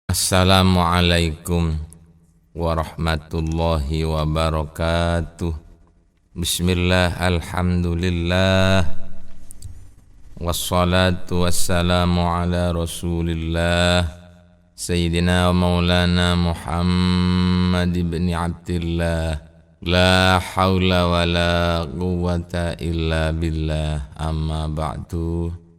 Assalamualaikum warahmatullahi wabarakatuh. Bismillah, alhamdulillah, wassalatu wassalamu ala rasulillah Sayyidina wa maulana Muhammad ibn Abdillah. La hawla wa la quwwata illa billah, amma ba'du.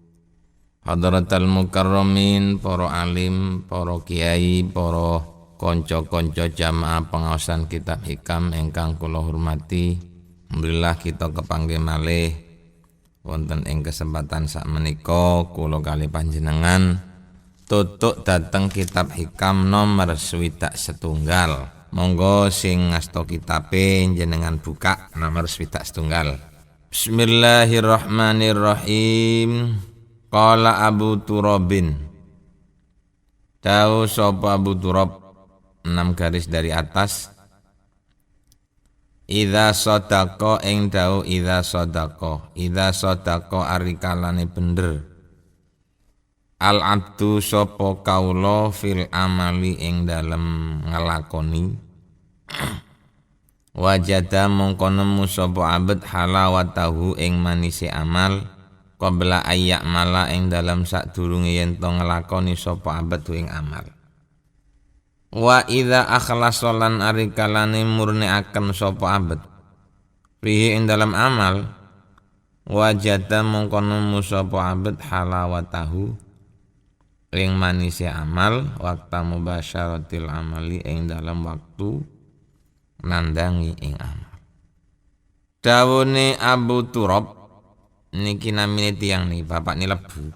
Hadratal mukarramin, para alim, para kiai, para konco-konco jamaah pengawasan kitab hikam ingkang kula hormati. Alhamdulillah kita kepanggih malih wonten ing kesempatan sakmenika kula kali panjenengan tutuk dhateng kitab hikam nomor 61. Monggo sing ngasta kitabe jenengan buka nomor 61. Bismillahirrahmanirrahim. Qala Abu Turabin, dawuh sapa Abu Turab 6 garis dari atas. Idza sadaqa ing dawuh idza sadaqa arikalane bener. Al abdu sapa kaula fil amali ing dalem ngelakoni. Wajada mongko nemu sapa abad halawatahu ing manise amal. Qabla ayyak mala ing dalam sadurunge yen to nglakoni sapa abad ing amal. Wa idza akhlasa lan arikalane murniaken sapa abad fihi ing dalam amal. Wajada mongko nemu sapa abad halawatahu ing manise amal waktu mubasyaratil amali ing dalam waktu nandangi ing amal. Dawune Abu Turab niki namine tiyang nih, bapak ni lebu.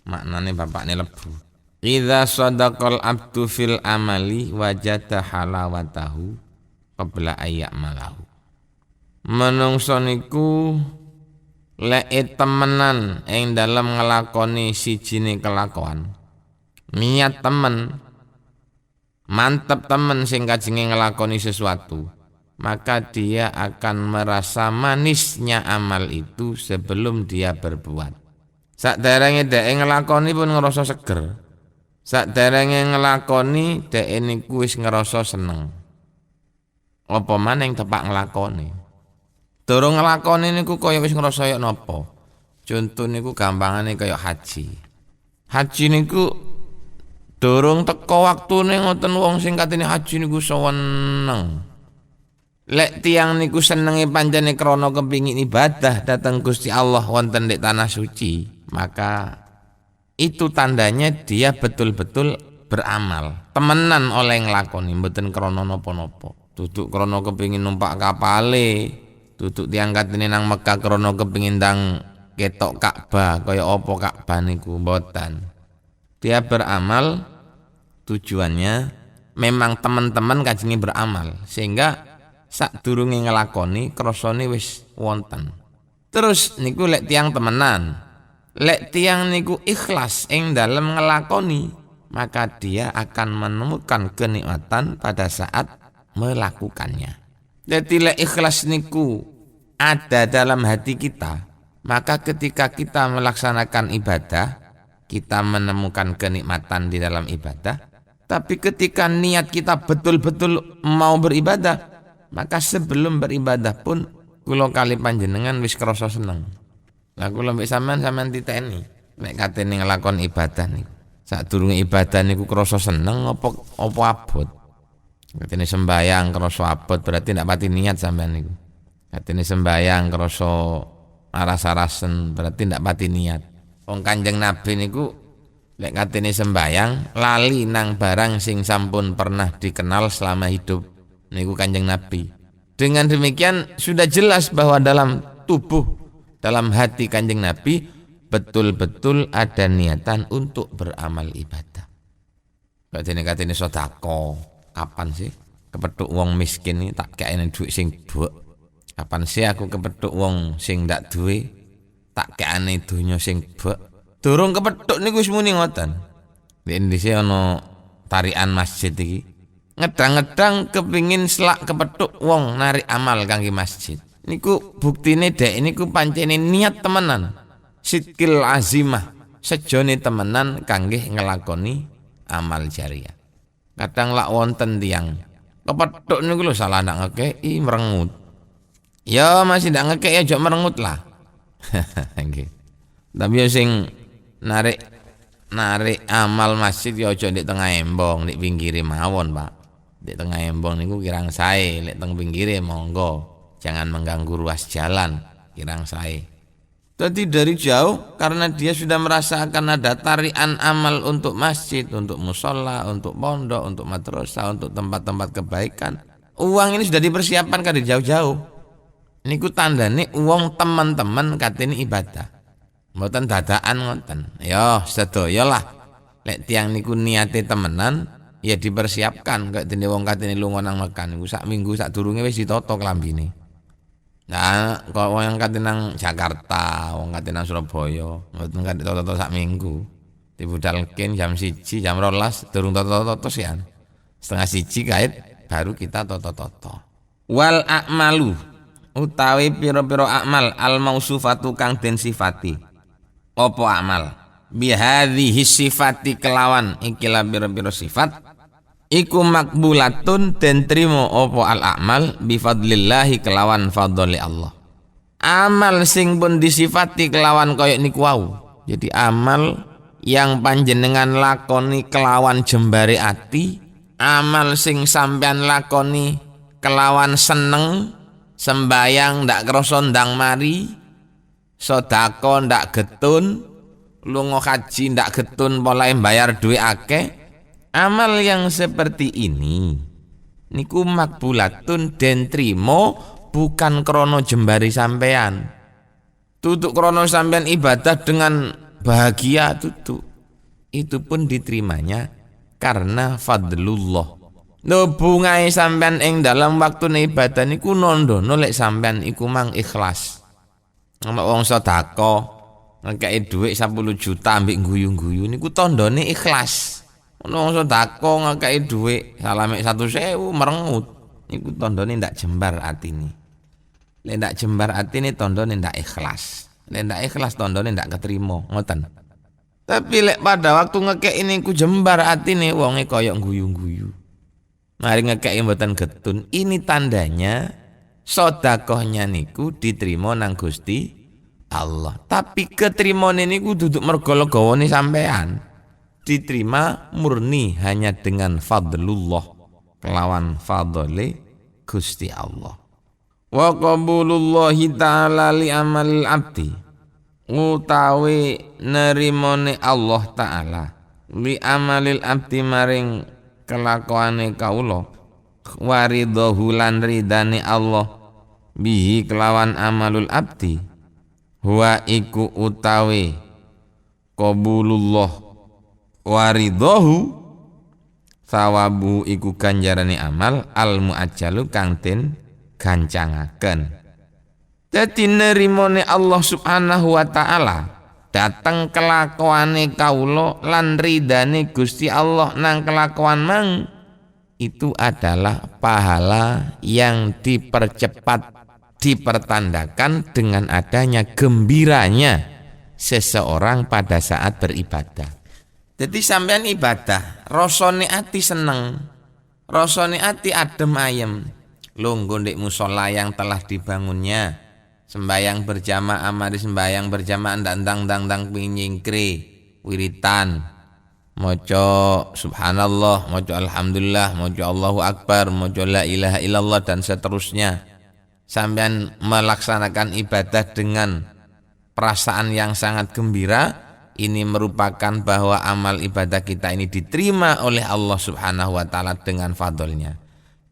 Maknane bapak ni lebu. Idza sadaqal abdu fil amali wajada halawatahu qabla ayyak malahu. Menungso niku lek temenan ing dalem ngelakoni sijine kelakuan. Niat temen, mantep temen sing kajenge ngelakoni sesuatu, maka dia akan merasa manisnya amal itu sebelum dia berbuat. Sakderenge dhek ngelakoni pun ngerasa seger. Sakderenge ngelakoni dhek niku wis ngerasa seneng. Apa maneh tepak ngelakoni. Durung ngelakoni niku kaya wis ngerasa kaya napa. Conto niku gampangane kaya haji. Haji niku durung teko waktune ngoten wong sing katene haji niku seneng. Lek tiang niku senenge pancene krana kepingin ibadah datang Gusti Allah wonten di tanah suci, maka itu tandanya dia betul-betul beramal. Temenan oleh nglakoni mboten krana napa-napa. Duduk krana kepingin numpak kapale, duduk tiang katene nang Mekah krana kepingin ndang ketok Ka'bah kaya apa Ka'bah niku mboten. Dia beramal tujuannya memang teman-teman kajenge beramal sehingga sadurunge ngelakoni krasane wis wonten. Terus niku lek tiang temenan, lek tiang niku ikhlas ing dalem ngelakoni, maka dia akan menemukan kenikmatan pada saat melakukannya. Jadi lek ikhlas niku ada dalam hati kita, maka ketika kita melaksanakan ibadah, kita menemukan kenikmatan di dalam ibadah. Tapi ketika niat kita betul-betul mau beribadah, maka sebelum beribadah pun kula kali panjenengan wis krasa seneng. Lah kula mbek sampean titeni nek katene nglakon ibadah niku. Sadurunge ibadah niku krasa seneng apa abot. Katene sembayang krasa abot berarti ndak pati niat sampean niku. Katene sembayang krasa aras-arasen berarti ndak pati niat. Wong Kanjeng Nabi niku lek katene sembayang lali nang barang sing sampun pernah dikenal selama hidup. Niku Kanjeng Nabi. Dengan demikian sudah jelas bahwa dalam tubuh, dalam hati Kanjeng Nabi betul-betul ada niatan untuk beramal ibadah. Katene sedekah. Kapan sih kepethuk wong miskin iki tak kekane dhuwit sing dhuwit. Kapan sih aku kepethuk wong sing ndak duwe tak kekane donya sing dhuwit. Durung kepethuk niku wis muni ngoten. Di Indonesia ana tarian masjid iki. Ngedang-ngedang kepingin selak kepethuk wong narik amal kangge masjid. Niku buktine dek niku pancene niat temenan. Sidqil azimah, sejone temenan kangge ngelakoni amal jariah. Kadang lak wonten tiyang kepethuk niku lho salah ndak ngekeki merengut. Ya masih ndak ngekeki aja merengut lah. Nggih. Tapi yo sing narik amal masjid ya aja ndek tengah embong, ndek pinggire mawon, Pak. Ndek tengah embong niku kirang sae, lek teng pinggire monggo. Jangan mengganggu ruas jalan, kirang sae. Tadi dari jauh karena dia sudah merasakan ada tarian amal untuk masjid, untuk musola, untuk pondok, untuk madrasah, untuk tempat-tempat kebaikan. Uang ini sudah dipersiapkan dari jauh-jauh. Niku tandane uang teman-teman katene ibadah. Mboten dadakan ngoten. Ya sedaya lah. Lek tiyang niku niate temenan, ya dipersiapkan kaya dene wong katene lunga nang Mekah niku sak minggu sadurunge wis ditata klambine. Nah, kok wong kate nang Jakarta, wong kate nang Surabaya, mboten kate toto sak minggu. Dibudalken jam 1, jam 12 durung toto sian. Setengah 1 kait baru kita toto. Wal a'malu utawi pira-pira akmal al mausufatu kang den sifati. Apa amal? Bi hadhihi sifati kelawan ikilah pira-pira sifat. Iku makbulatun den trimo opo al a'mal bi fadlillahi kelawan fadli Allah. Amal sing pun disifati kelawan koyok niku wau. Jadi amal yang panjenengan lakoni kelawan jembare ati, amal sing sampean lakoni kelawan seneng, sembayang ndak krasa ndang mari, sedekah ndak getun, lunga haji ndak getun polahe bayar duit akeh. Amal yang seperti ini niku makbulatun den trimo bukan krono jembari sampean. Tutuk krono sampean ibadah dengan bahagia tutuk. Itu pun diterimanya karena fadlullah. No bungai sampean ing dalam waktu ibadah niku nondono lek sampean iku mang ikhlas. Ana wong sedekah ngekeki dhuwit 10 juta ambek guyu-guyu niku tandane ikhlas. Ono sedekah ngekeki dhuwit salame 100.000 merengut. Niku tandane ndak jembar atine. Lek ndak jembar atine tandane ndak ikhlas. Lek ndak ikhlas tandane ndak ketrima, ngoten. Tapi lek pada waktu ngekeki niku jembar atine wonge kaya guyu-guyu. Mari ngekeki mboten getun, ini tandanya sedekahnya niku diterima nang Gusti Allah. Tapi ketrimane niku duduk mergo legawane sampean. Diterima murni hanya dengan fadlullah, kelawan fadli Gusti Allah. Wa qabulullahi ta'ala li amalil abdi, utawi nerimone Allah Ta'ala li amalil abdi maring kelakuane kaula, waridahu lan ridane Allah bihi kelawan amalul abdi, huwa iku utawi qabulullah waridahu sawabu iku ganjarane amal al muajjalu kang den gancangaken. Dadi nerimone Allah Subhanahu wa taala dateng kelakuane kaula lan ridane Gusti Allah nang kelakuan mang itu adalah pahala yang dipercepat, dipertandakan dengan adanya gembiranya seseorang pada saat beribadah. Jadi sampean ibadah, rasane ati seneng, rasane ati adem ayem, lungguh ndek musala yang telah dibangunnya, sembayang berjamaah, mari sembayang berjamaah ndang pinyingkre, wiritan, maca subhanallah, maca alhamdulillah, maca Allahu akbar, maca la ilaha illallah dan seterusnya. Sampean melaksanakan ibadah dengan perasaan yang sangat gembira. Ini merupakan bahwa amal ibadah kita ini diterima oleh Allah Subhanahu wa taala dengan fadlnya.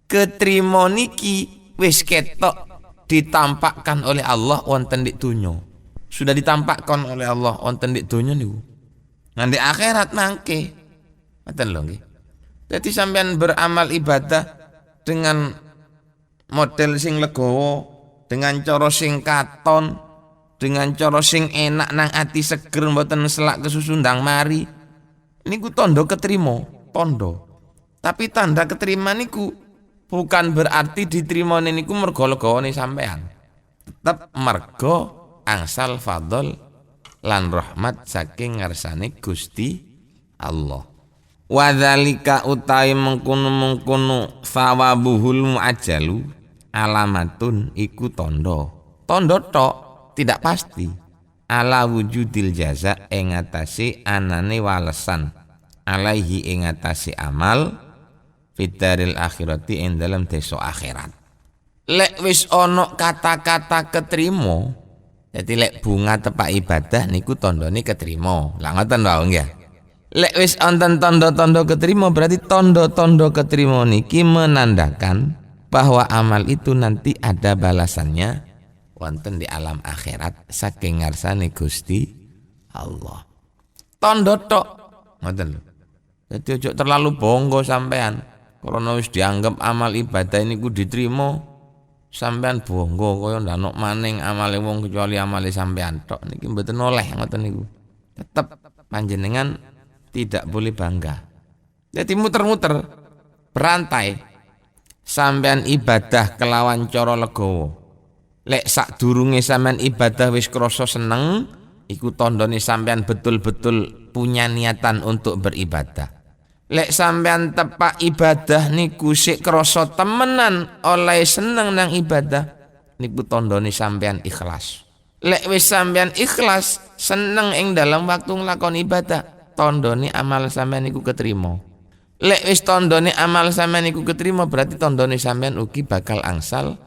Ketrima niki wis ketok ditampakkan oleh Allah wonten dik donya. Sudah ditampakkan oleh Allah wonten dik donya niku. Nganti akhirat mangke. Ngoten lho nggih. Dadi sampean beramal ibadah dengan model sing legowo, dengan cara sing katon, dengan cara sing enak nang ati seger mboten selak kesusu ndang mari. Niku tanda ketrima, tanda. Tapi tanda keterima niku bukan berarti diterimane niku mergo legawane sampean. Tetep mergo angsal fadl lan rahmat saking ngarsane Gusti Allah. Wadzalika utawi mengkono sawabuhul muajjalu alamatun iku tondo tok tidak pasti ala wujudil jaza ing atase anane walesan alaihi ing atase amal fidaril akhirati ing dalam desa akhirat. Lek wis ana kata-kata ketrimo, jadi lek bunga tepak ibadah niku tandane ketrimo. Lah ngoten wae nggih. Lek wis wonten tanda-tanda ketrimo berarti tanda-tanda ketrimo niki menandakan bahwa amal itu nanti ada balasannya wonten di alam akhirat saking ngarsane Gusti Allah. Tanda tok ngoten lho. Dadi ojo terlalu bonggo sampean. Karena wis dianggap amal ibadah niku diterima sampean bonggo kaya ndanok maning amale wong kecuali amale sampean tok niki mboten oleh ngoten niku. Tetep panjenengan tidak boleh bangga. Jadi muter-muter berantai sampean ibadah kelawan cara legowo. Lek sadurunge sampean ibadah wis krasa seneng, iku tandane sampean betul-betul punya niatan untuk beribadah. Lek sampean tepak ibadah niku sik krasa temenan oleh seneng nang ibadah, niku tandane sampean ikhlas. Lek wis sampean ikhlas seneng ing dalam waktu nglakoni ibadah, tandane amal sampean niku ketrima. Lek wis tandane amal sampean niku ketrima berarti tandane sampean ugi bakal angsal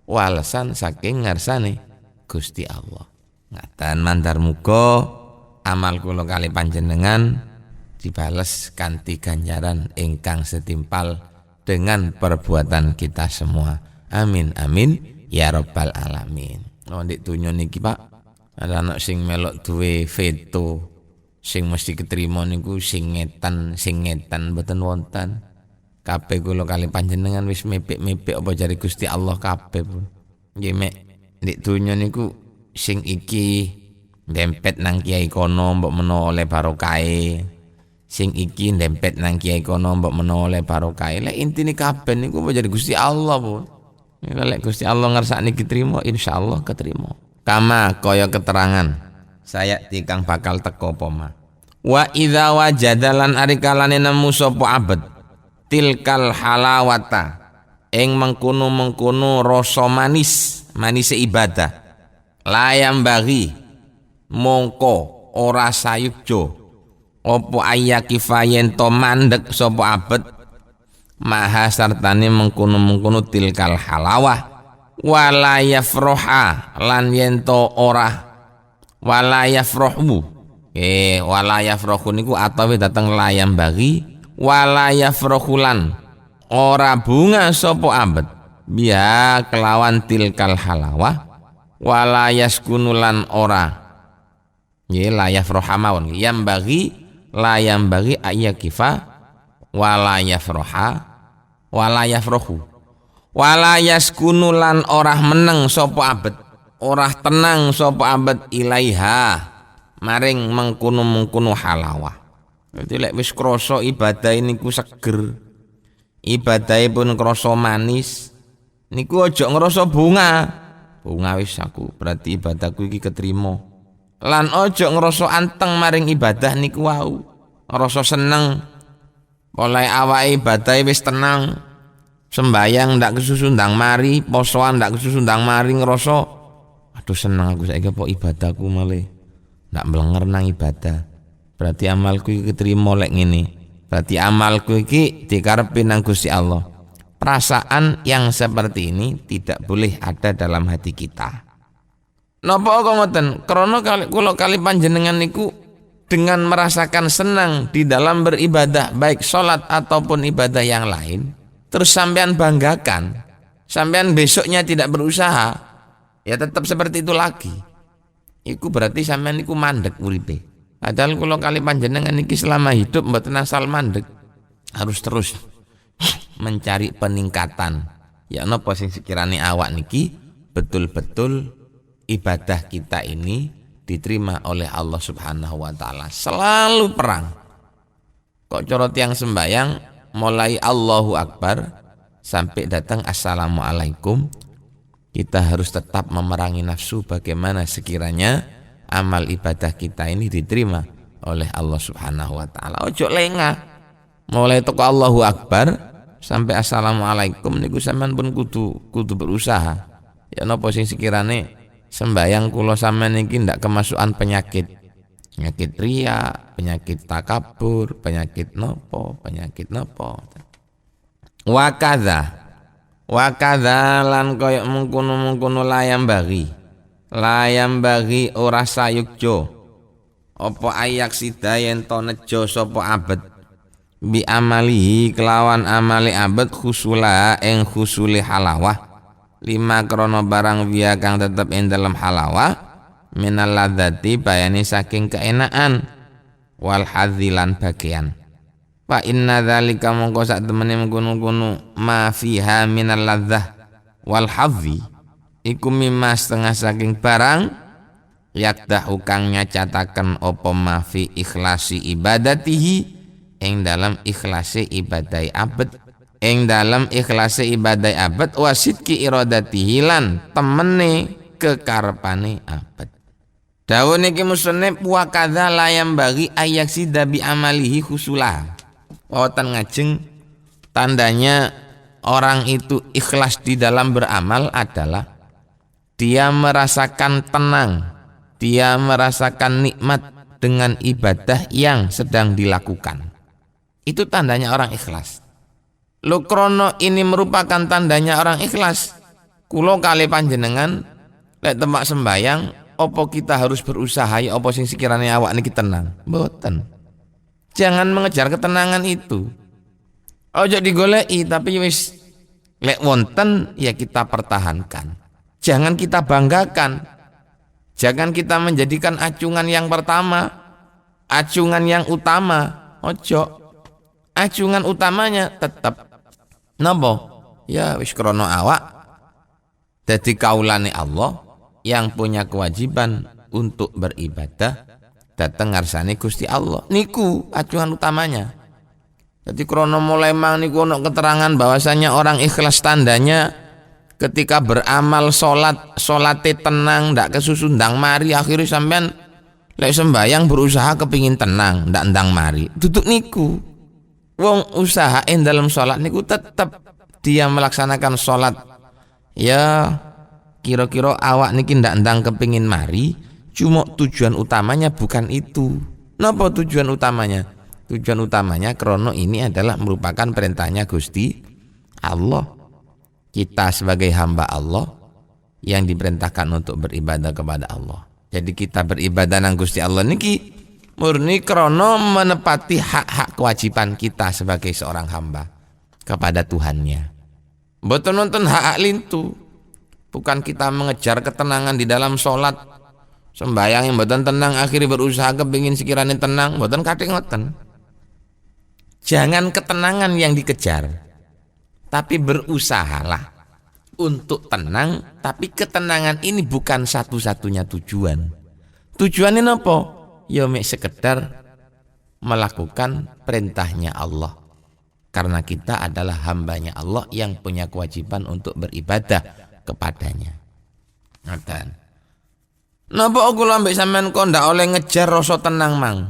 walesan saking ngarsane Gusti Allah. Ngaten mandar muga amal kula kali panjenengan dibales kanthi ganjaran ingkang setimpal dengan perbuatan kita semua. Amin amin ya rabbal alamin. Ndik donya niki Pak, ada anak sing melok duwe veto. Sing mesti keterima niku sing ngetan mboten wonten. Kabeh kula kali panjenengan wis mepek-mepek apa jare Gusti Allah kabeh. Nggih mek ndek donya niku sing iki ndempet nang kiai kono mbok menawa oleh barokahe. Sing iki ndempet nang kiai kono mbok menawa oleh barokahe. Lek intine kabeh niku apa jare Gusti Allah, Bu. Lek Gusti Allah ngersakne diterima insyaallah keterima. Kama kaya keterangan saya tikang bakal teko poma. Wa idza wajada lan arikalane nemu sapa abet tilkal halawata ing mengkono rasa manis ibadah layam bagi mongko ora sayukjo opo ayyakifa yen to mandek sapa abet maha sartane mengkono tilkal halawah wala yafroha lan yen to ora wala yafrohu wala yafrohu niku atawi dateng layam bagi wala yafrohulan ora bunga sopo abet biha kelawan tilkal halawah wala yaskunulan ora la yafroha mawon yam bagi ayyakifa wala yafroha wala yafrohu wala yaskunulan ora meneng sopo abet ora tenang sopo abet ilaiha maring mengkono halawah. Jadi lek wis krasa ibadah niku seger, ibadahe pun krasa manis, niku aja ngrasa bunga wis aku berarti ibadahku iki ketrima. Lan aja ngrasa anteng maring ibadah niku wau, ngrasa seneng. Oleh awake ibadahe wis tenang, sembayang ndak kesusu ndang mari, posoan ndak kesusu ndang mari ngrasa aduh seneng aku saiki apa ibadahku malih ndak melenger nang ibadah. Berarti amalku iki ketrima lek ngene. Berarti amalku iki dikarepi nang Gusti Allah. Perasaan yang seperti ini tidak boleh ada dalam hati kita. Napa kok ngoten? Krana kula kali panjenengan niku dengan merasakan senang di dalam beribadah baik salat ataupun ibadah yang lain, terus sampean banggakan, sampean besoknya tidak berusaha, ya tetap seperti itu lagi. Iku berarti sampean niku mandek uripe. Padahal kula kali panjenengan niki selama hidup mboten asal mandek. Harus terus mencari peningkatan. Ya napa sing sekirane awak niki betul-betul ibadah kita ini diterima oleh Allah Subhanahu wa taala. Selalu perang. Kok cara tiyang sembayang mulai Allahu Akbar sampai datang Assalamualaikum, kita harus tetap memerangi nafsu bagaimana sekiranya amal ibadah kita ini diterima oleh Allah Subhanahu wa taala. Ojo lengah. Mulai toko Allahu Akbar sampai assalamualaikum niku sampean pun kudu berusaha. Ya napa sing sekirane sembayang kula sampean niki ndak kemasukan penyakit ria, penyakit takabur, penyakit nopo. Wakadha lan koyok mengkono layam bagi ora sayukjo opo ayak sida yen to nejo sopo abet bi amalihi kelawan amali abet khusula ing khusuli halawah lima krono barang via kang tetep ing dalam halawah minal ladzati bayani saking keenaan wal hadzilan bagian. Fa inna dzalika mongko sak temene mengkono-kono ma fiha minal ladzah wal hadzi iku mimma setengah saking barang yakdahu kang nyacataken apa ma fi ikhlasi ibadatihi ing dalam ikhlasi ibadai abad wasidki iradatihi lan temene kekarepane abad. Dawuh niki musannif wa kadza layam bagi ayak sida bi amalihi khusulah. Wawatan ngajeng tandanya orang itu ikhlas di dalam beramal adalah dia merasakan tenang, dia merasakan nikmat dengan ibadah yang sedang dilakukan. Itu tandanya orang ikhlas. Lokrono ini merupakan tandanya orang ikhlas. Kulo kali panjenengan lek tempat sembayang, opo kita harus berusaha ya opo sing sekiranya awak niki tenang. Mboten. Jangan mengejar ketenangan itu. Ojo digoleki tapi wis lek wonten ya kita pertahankan. Jangan kita banggakan. Jangan kita menjadikan acungan yang pertama, acungan yang utama. Ojo. Acungan utamanya tetap napa? Ya wis krono awak dadi kaulane Allah yang punya kewajiban untuk beribadah dateng ngarsane Gusti Allah. Niku acuan utamanya. Jadi krono mulai mang niku ono keterangan bahwasanya orang ikhlas tandanya ketika beramal salate tenang, ndak kesusu ndang mari akhirnya sampean lek sembayang berusaha kepingin tenang, ndak ndang mari. Duduk niku. Wong usahain dalam salat niku tetap dia melaksanakan salat. Ya kira-kira awak niki ndak ndang kepingin mari. Cuma tujuan utamanya bukan itu. Napa tujuan utamanya? Tujuan utamanya krono ini adalah merupakan perintahnya Gusti Allah. Kita sebagai hamba Allah yang diperintahkan untuk beribadah kepada Allah. Jadi kita beribadah nang Gusti Allah niki murni krono menepati hak-hak kewajiban kita sebagai seorang hamba kepada Tuhannya. Mboten nonton hak lintu. Bukan kita mengejar ketenangan di dalam sholat. Sembayang yang mboten tenang akhirnya berusaha kepingin sekiranya tenang, mboten kathik ngoten. Jangan ketenangan yang dikejar, tapi berusahalah untuk tenang, tapi ketenangan ini bukan satu-satunya tujuan. Tujuannya apa? Ya mek sekedar melakukan perintahnya Allah. Karena kita adalah hambanya Allah yang punya kewajiban untuk beribadah kepadanya. Ngoten. Napa kula ambek sampean kok ndak oleh ngejar rasa tenang mang.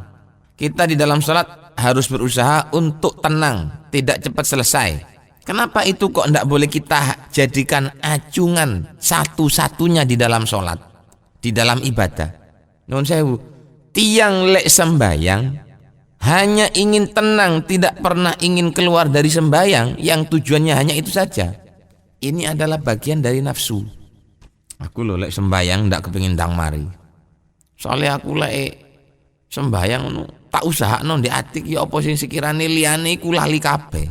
Kita di dalam salat harus berusaha untuk tenang, tidak cepat selesai. Kenapa itu kok ndak boleh kita jadikan acungan satu-satunya di dalam salat, di dalam ibadah? Nuwun sewu, tiang lek sembayang hanya ingin tenang, tidak pernah ingin keluar dari sembayang yang tujuannya hanya itu saja. Ini adalah bagian dari nafsu. Aku lho lek sembayang ndak kepengin ndang mari. Soalnya aku lek sembayang tak usahakno ndek ati ya apa sing sekirane liyane iku lali kabeh.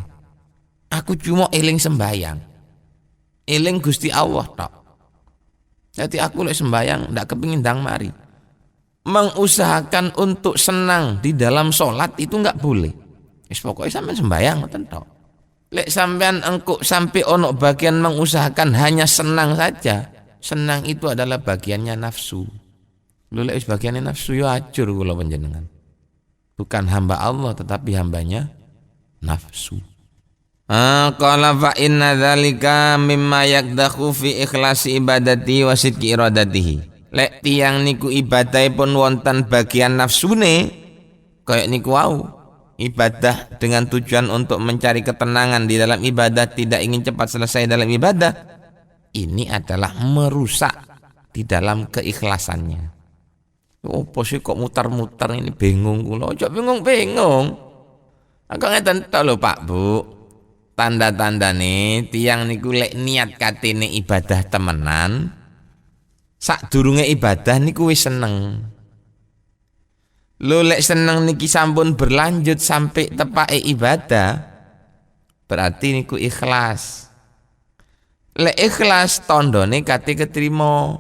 Aku cuma eling sembayang. Eling Gusti Allah tok. Jadi aku lek sembayang ndak kepengin ndang mari. Mengusahakan untuk senang di dalam sholat itu nggak boleh. Wis pokoke sampean sembayang ngoten tok. Lek sampean engko sampai ono bagian mengusahakan hanya senang saja. Senang itu adalah bagiannya nafsu. Lho lek wis bagiannya nafsu yo acur kula panjenengan. Bukan hamba Allah tetapi hambanya nafsu. Qala fa inna dzalika mimma yakdahu fi ikhlasi ibadati wa sidqi iradatihi. Lek tiyang niku ibadahe pun wonten bagian nafsune kaya niku wau. ibadah dengan tujuan untuk mencari ketenangan di dalam ibadah, tidak ingin cepat selesai dalam ibadah, ini adalah merusak di dalam keikhlasannya. Opo sih kok mutar-mutar ini, bingung kula. Ojo bingung-bingung. Aku ngeten tok lho Pak Bu. Tanda-tandane tiyang niku lek niat katene ibadah temenan, sadurunge ibadah niku wis seneng. Lho lek seneng niki sampun berlanjut sampai tepake ibadah, berarti niku ikhlas. Lek ikhlas tandane kate ketrima.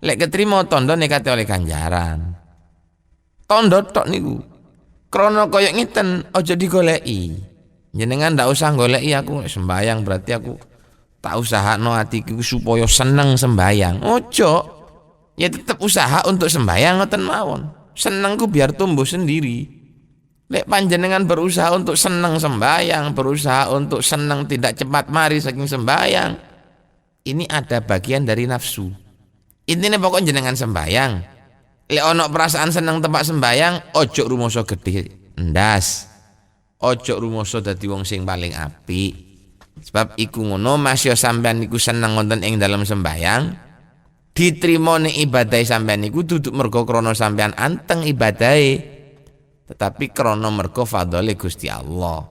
Lek ketrima tandane kate oleh ganjaran. Tanda tok niku. Krana kaya ngiten aja digoleki. Jenengan ndak usah goleki aku sembayang berarti aku tak usahakno atiku supaya seneng sembayang. Ojo. Ya tetep usaha untuk sembayang ngoten mawon. Senengku biar tumbuh sendiri. Lek panjenengan berusaha untuk seneng sembayang, berusaha untuk seneng tidak cepat mari saking sembayang, ini ada bagian dari nafsu. Intine pokok jenengan sembayang. Lek ono perasaan seneng tempat sembayang, ojo rumoso gede ndas. Ojo rumoso dadi wong sing paling apik. Sebab iku ngono Mas yo sampean niku seneng wonten ing dalam sembayang. Ditrimone ibadah sampean niku duduk mergo krana sampean anteng ibadahe, tetapi krana mergo fadhole Gusti Allah.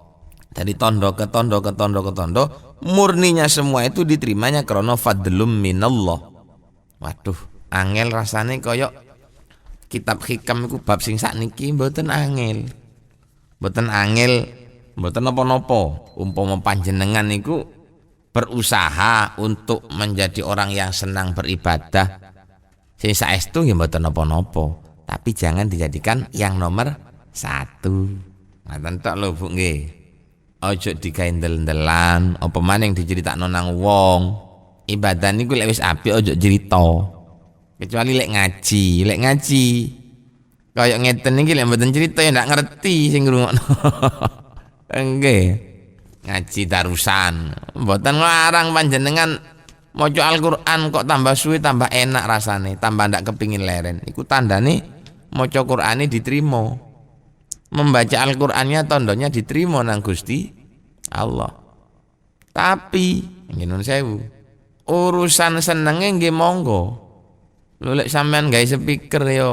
Dari tondo ke tondo ke tondo ke tondo, murninya semua itu diterimanya krana fadlum minallah. Waduh, angel rasane koyok kitab hikam iku bab sing sakniki mboten angel. Mboten angel, mboten napa-napa. Umpama panjenengan niku berusaha untuk menjadi orang yang senang beribadah, sing saestu nggih mboten napa-napa, tapi jangan dijadikan yang nomor 1. Ngoten tok lho Bu nggih. Aja digawe ndel-ndelan, apa maning diceritakno nang wong. Ibadah niku lek wis apik aja cerita. Kecuali lek ngaji kaya ngeten iki lek mboten cerita ya ndak ngerti sing ngrungokno. Nggih. Ngaji darusan. Mboten nglarang panjenengan maca Al-Qur'an kok tambah suwe tambah enak rasane, tambah ndak kepingin leren. Iku tandane maca Qur'ane diterima. Membaca Al-Qur'annya tandanya diterima nang Gusti Allah. Tapi nggih sewu. Urusan senenge nggih monggo. Lho lek sampean gawe speaker yo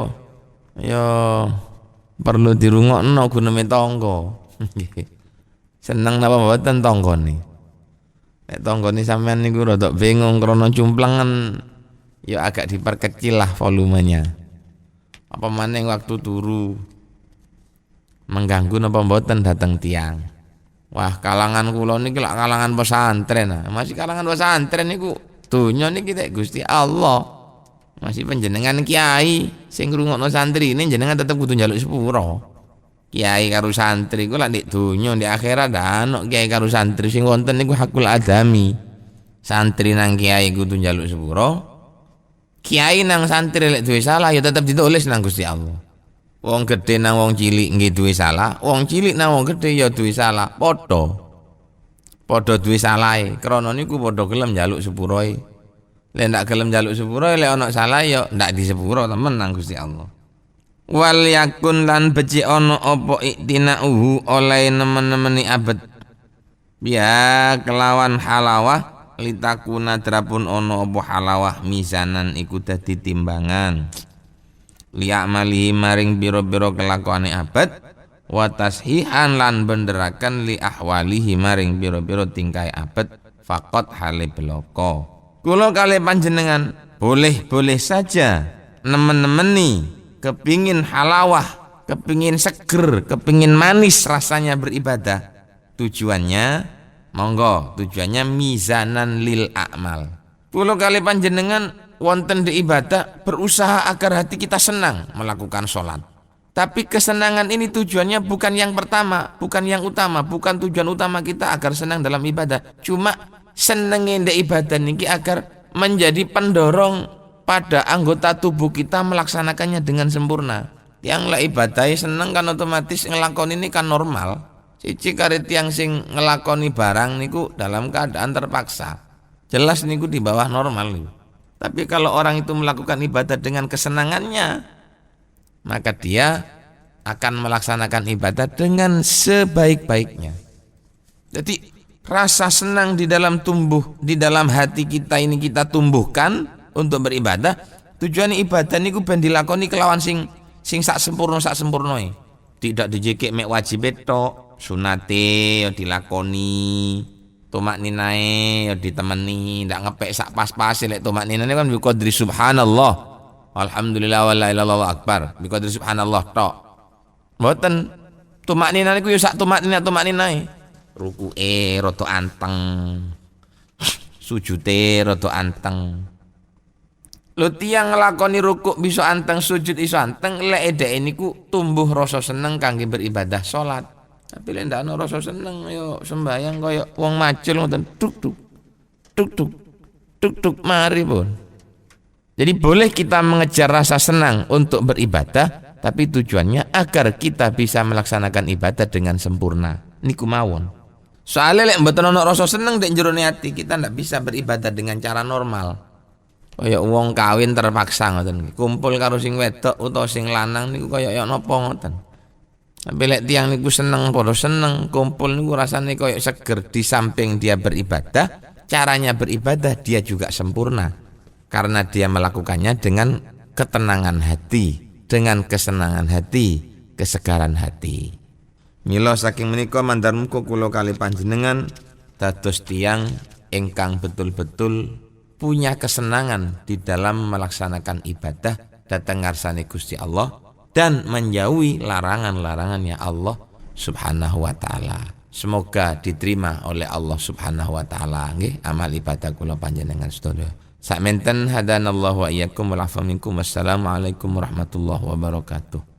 perlu dirungokno gunane tangga. Seneng napa mboten tanggane? Nek tanggane sampean niku rada bingung krana cumplengen, ya agak diperkecil lah volumenya. Apa maning waktu turu mengganggu napa mboten dateng tiang. Wah, kalangan kula niki lak kalangan pesantren. Masih kalangan pesantren niku donya niki tek Gusti Allah. Masih panjenengan kiai sing ngrungokno santri ini jenengan tetep kudu njaluk sepuro. Kiai karo santri ku lak ndek donya ndek akhirat ana kiai karo santri sing wonten niku hakul adami. Santri nang kiai kudu njaluk sepuro. Kiai nang santri lek duwe salah ya tetep ditulis nang Gusti Allah. Wong gedhe nang wong cilik nggih duwe salah, wong cilik nang wong gedhe ya duwe salah, padha duwe salahe. Krana niku padha gelem njaluk sepuroe. Lek ndak gelem njaluk sepuroe lek ana salah ya ndak disepuro temen nang Gusti Allah. Wal yakun lan becik ana apa iktinauhu oleh nemen-nemeni abet. Biya kelawan halawah litakuna drapun ana apa halawah misanan iku dadi timbangan. Li'amalihi maring biro-biro kelakuane abad wa tashihan lan benderakan li ahwalihi maring biro-biro tingkai abad faqat hale beloko. Kula kali panjenengan boleh-boleh saja nemen-nemeni kepingin halawah, kepingin seger, kepingin manis rasanya beribadah. Tujuannya monggo, tujuannya mizanan lil a'mal. Kula kali panjenengan wonten di ibadah berusaha agar hati kita senang melakukan sholat. Tapi kesenangan ini tujuannya bukan yang pertama, bukan yang utama, bukan tujuan utama kita agar senang dalam ibadah. Cuma senengin di ibadah niki agar menjadi pendorong pada anggota tubuh kita melaksanakannya dengan sempurna. Yang lah ibadah seneng kan otomatis ngelakoni ini kan normal. Siji kare tiyang sing ngelakoni barang niku dalam keadaan terpaksa. Jelas niku di bawah normal niku. Tapi kalau orang itu melakukan ibadah dengan kesenangannya, maka dia akan melaksanakan ibadah dengan sebaik-baiknya. Jadi rasa senang di dalam hati kita ini kita tumbuhkan untuk beribadah. Tujuan ibadah niku ben dilakoni kelawan sing sak sempurna. Tidak dijekek mek wajib tok, sunate ya dilakoni, tumak ninae ya ditemeni, ndak ngepek sak pas-pas lek tumak ninane kan bi qadri subhanallah. Alhamdulillah wala ilaha illallah akbar. Bi qadri subhanallah tok. Mboten tumak ninane ku yo sak tumak ninae. Rukuke rada anteng. Sujute rada anteng. Lho tiyang nglakoni rukuk bisa anteng, sujud iso anteng, lek edeke niku tumbuh rasa seneng kangge beribadah salat. Tapi lek ndak ana rasa seneng yo sembayang kaya wong macul ngoten tuk tuk mari pun. Jadi boleh kita mengejar rasa senang untuk beribadah, tapi tujuannya agar kita bisa melaksanakan ibadah dengan sempurna. Niku mawon. Soalnya lek mboten ana rasa seneng ndek jero ati, kita ndak bisa beribadah dengan cara normal. Kaya wong kawin terpaksa ngoten. Kumpul karo sing wedok utawa sing lanang niku kaya napa ngoten. Tapi lek tiyang niku seneng, padha seneng, kumpul niku rasane kaya seger di samping dia beribadah, caranya beribadah dia juga sempurna. Karena dia melakukannya dengan ketenangan hati, dengan kesenangan hati, kesegaran hati. Mila saking menika mandar muga kula kali panjenengan dados tiyang ingkang betul-betul punya kesenangan di dalam melaksanakan ibadah datang ngarsane Gusti Allah dan menjauhi larangan-larangannya Allah Subhanahu wa taala. Semoga diterima oleh Allah Subhanahu wa taala nggih amal ibadah kula panjenengan sedaya. Sakmenten hadanallahu wa iyyakum wa afa minkum. Wassalamualaikum warahmatullahi wabarakatuh.